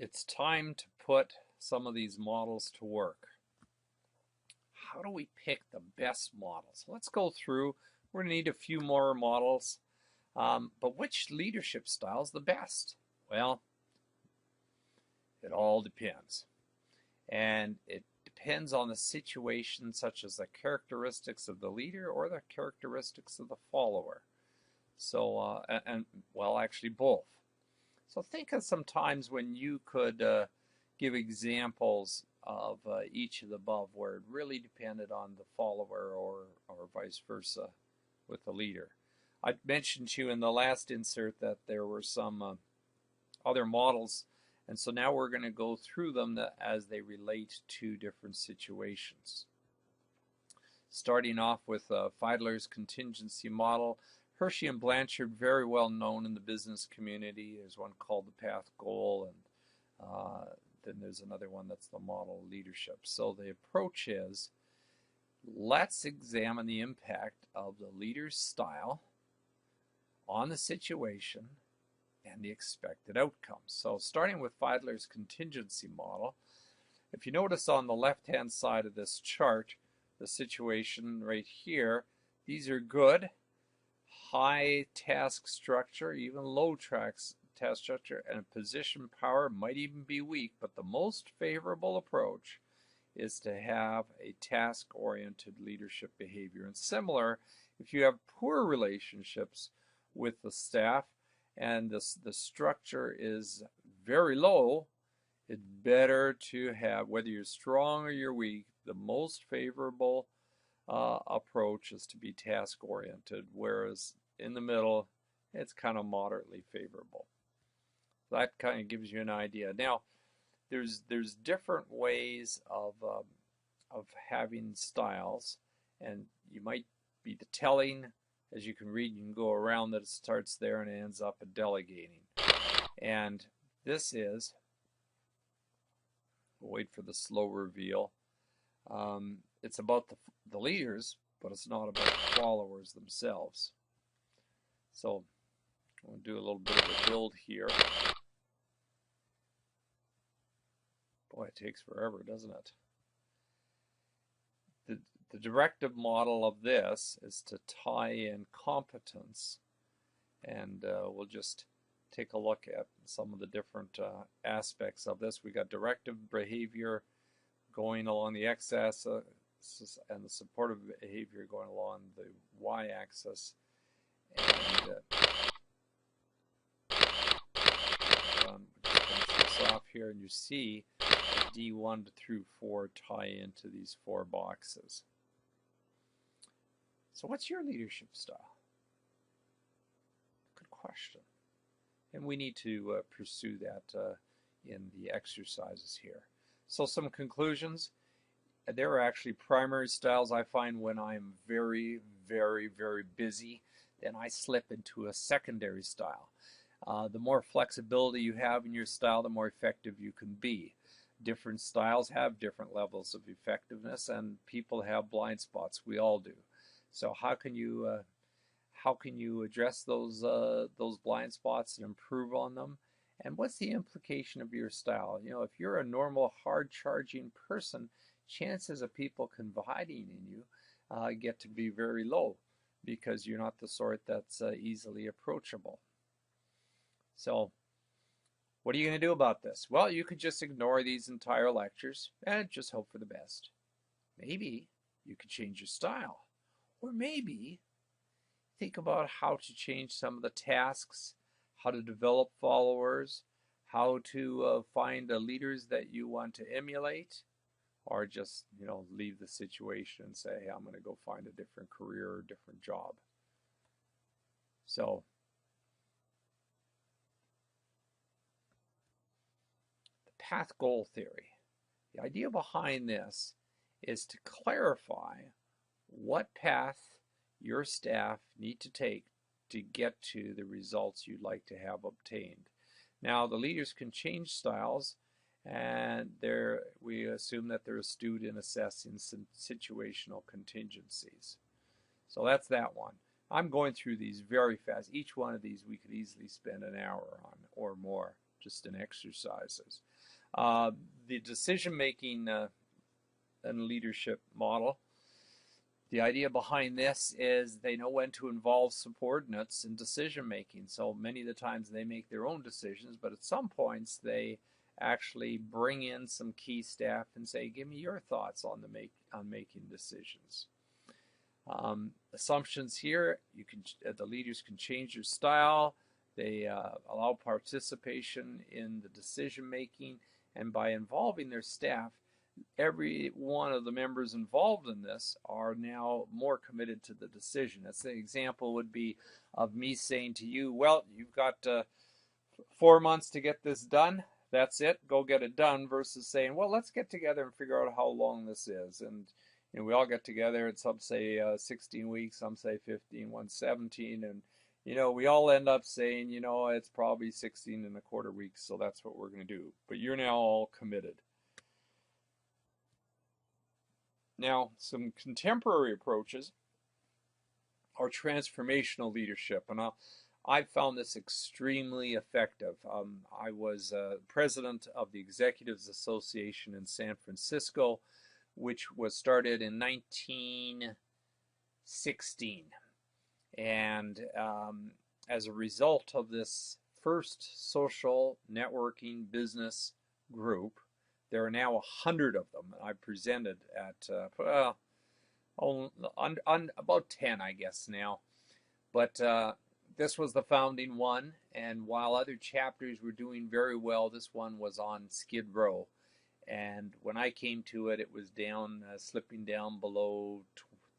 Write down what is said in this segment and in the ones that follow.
It's time to put some of these models to work. How do we pick the best models? Let's go through. We're going to need a few more models. But which leadership style is the best? Well, it all depends. And it depends on the situation, such as the characteristics of the leader or the characteristics of the follower. So, well, actually both. So think of some times when you could give examples of each of the above where it really depended on the follower or vice versa with the leader. I mentioned to you in the last insert that there were some other models, and so now we're going to go through them as they relate to different situations. Starting off with Fiedler's contingency model. Hershey and Blanchard, very well known in the business community. There's one called the path goal, and then there's another one that's the model leadership. So the approach is, let's examine the impact of the leader's style on the situation and the expected outcomes. So starting with Fiedler's contingency model, if you notice on the left-hand side of this chart, the situation right here, these are good, high task structure, even low task structure, and position power might even be weak, but the most favorable approach is to have a task-oriented leadership behavior. And similar, if you have poor relationships with the staff and the structure is very low, it's better to have, whether you're strong or you're weak, the most favorable approach is to be task-oriented, whereas in the middle, it's kind of moderately favorable. That kind of gives you an idea. Now, there's different ways of having styles, and you might be telling, as you can read, you can go around that it starts there and it ends up at delegating. And this is, we'll wait for the slow reveal. It's about the leaders, but it's not about the followers themselves. So we'll do a little bit of a build here. Boy, it takes forever, doesn't it? The directive model of this is to tie in competence, and we'll just take a look at some of the different aspects of this. We got directive behavior going along the x-axis and the supportive behavior going along the y-axis. And finish this off here, and you see D1 through 4 tie into these 4 boxes. So what's your leadership style? Good question. And we need to pursue that in the exercises here. So some conclusions. There are actually primary styles I find when I'm very, very, very busy. Then I slip into a secondary style. The more flexibility you have in your style, the more effective you can be. Different styles have different levels of effectiveness, and people have blind spots. We all do. So how can you address those blind spots and improve on them? And what's the implication of your style? You know, if you're a normal, hard-charging person, chances of people confiding in you get to be very low, because you're not the sort that's easily approachable. So what are you going to do about this? Well, you could just ignore these entire lectures and just hope for the best. Maybe you could change your style. Or maybe think about how to change some of the tasks, how to develop followers, how to find leaders that you want to emulate, or just, you know, leave the situation and say, hey, I'm going to go find a different career or a different job. So the path goal theory. The idea behind this is to clarify what path your staff need to take to get to the results you'd like to have obtained. Now, the leaders can change styles, and we assume that they're astute in assessing some situational contingencies. So that's that one. I'm going through these very fast. Each one of these we could easily spend an hour on or more just in exercises. The decision-making and leadership model, the idea behind this is they know when to involve subordinates in decision-making. So many of the times they make their own decisions, but at some points they actually bring in some key staff and say, give me your thoughts on making decisions. Assumptions here, the leaders can change their style. They allow participation in the decision making, and by involving their staff, every one of the members involved in this are now more committed to the decision. That's the example would be of me saying to you, well, you've got 4 months to get this done. That's it. Go get it done, versus saying, well, let's get together and figure out how long this is. And we all get together, and some say 16 weeks, some say 15, one 17, and we all end up saying, it's probably 16 and a quarter weeks, so that's what we're going to do. But you're now all committed. Now, some contemporary approaches are transformational leadership, and I found this extremely effective. I was president of the Executives Association in San Francisco, which was started in 1916. And as a result of this first social networking business group, there are now 100 of them. I presented at about 10, I guess, now. But this was the founding one, and while other chapters were doing very well, this one was on Skid Row. And when I came to it, it was down, slipping down below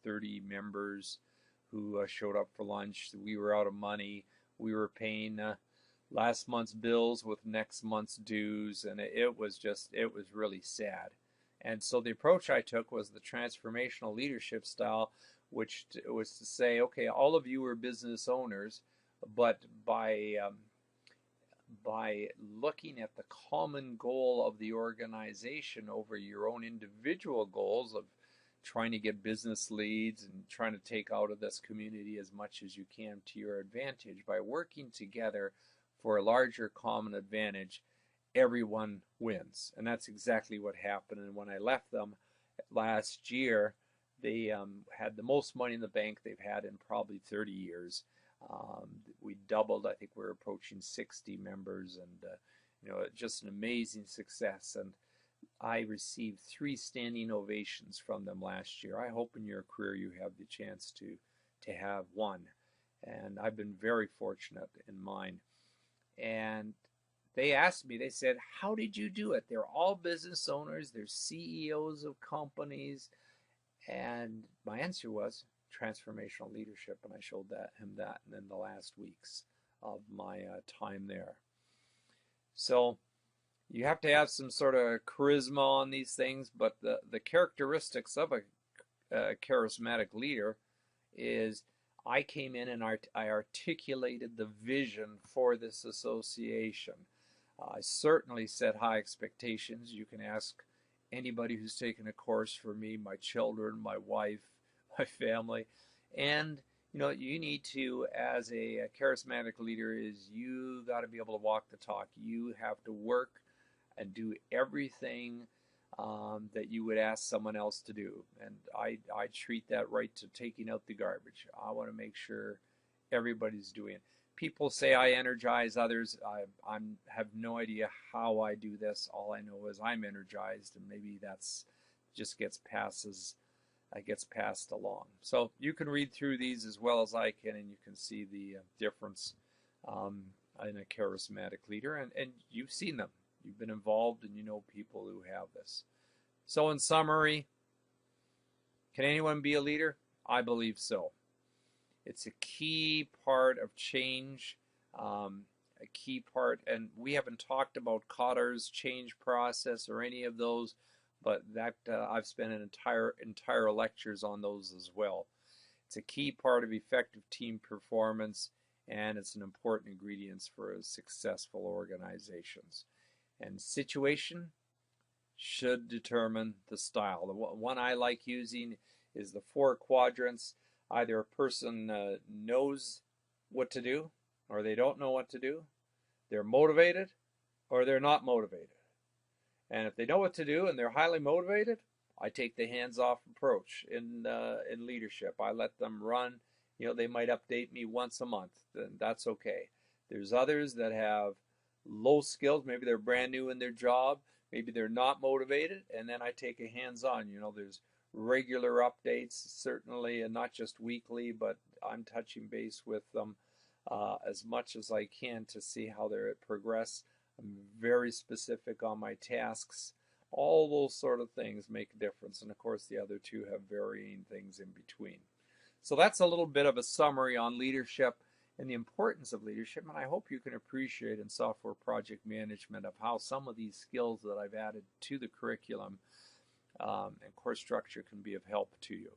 30 members who showed up for lunch. We were out of money. We were paying last month's bills with next month's dues, and it was really sad. And so the approach I took was the transformational leadership style, which was to say, okay, all of you are business owners, but by looking at the common goal of the organization over your own individual goals of trying to get business leads and trying to take out of this community as much as you can to your advantage, by working together for a larger common advantage, everyone wins. And that's exactly what happened. And when I left them last year, they had the most money in the bank they've had in probably 30 years. We doubled. I think we're approaching 60 members, and just an amazing success. And I received 3 standing ovations from them last year. I hope in your career you have the chance to have one. And I've been very fortunate in mine. And they asked me, they said, how did you do it? They're all business owners, they're CEOs of companies. And my answer was transformational leadership, and I showed him that in the last weeks of my time there. So you have to have some sort of charisma on these things, but the characteristics of a charismatic leader is I came in and I articulated the vision for this association. I certainly set high expectations. You can ask anybody who's taken a course for me, my children, my wife, my family. And you need to, as a charismatic leader, is you got to be able to walk the talk. You have to work and do everything that you would ask someone else to do. And I treat that right to taking out the garbage. I want to make sure everybody's doing it. People say I energize others. I have no idea how I do this. All I know is I'm energized, and maybe that's just gets passed along. So you can read through these as well as I can, and you can see the difference in a charismatic leader. And you've seen them. You've been involved, and you know people who have this. So in summary, can anyone be a leader? I believe so. It's a key part of change, a key part, and we haven't talked about Kotter's change process or any of those, but that I've spent an entire lectures on those as well. It's a key part of effective team performance, and it's an important ingredient for successful organizations. And situation should determine the style. The one I like using is the 4 quadrants. Either a person knows what to do, or they don't know what to do. They're motivated, or they're not motivated. And if they know what to do and they're highly motivated, I take the hands-off approach in leadership. I let them run. You know, they might update me once a month, then that's okay. There's others that have low skills. Maybe they're brand new in their job. Maybe they're not motivated, and then I take a hands-on. You know, there's regular updates, certainly, and not just weekly, but I'm touching base with them as much as I can to see how they're progress. I'm very specific on my tasks. All those sort of things make a difference. And of course, the other two have varying things in between. So that's a little bit of a summary on leadership and the importance of leadership. And I hope you can appreciate in software project management of how some of these skills that I've added to the curriculum and course structure can be of help to you.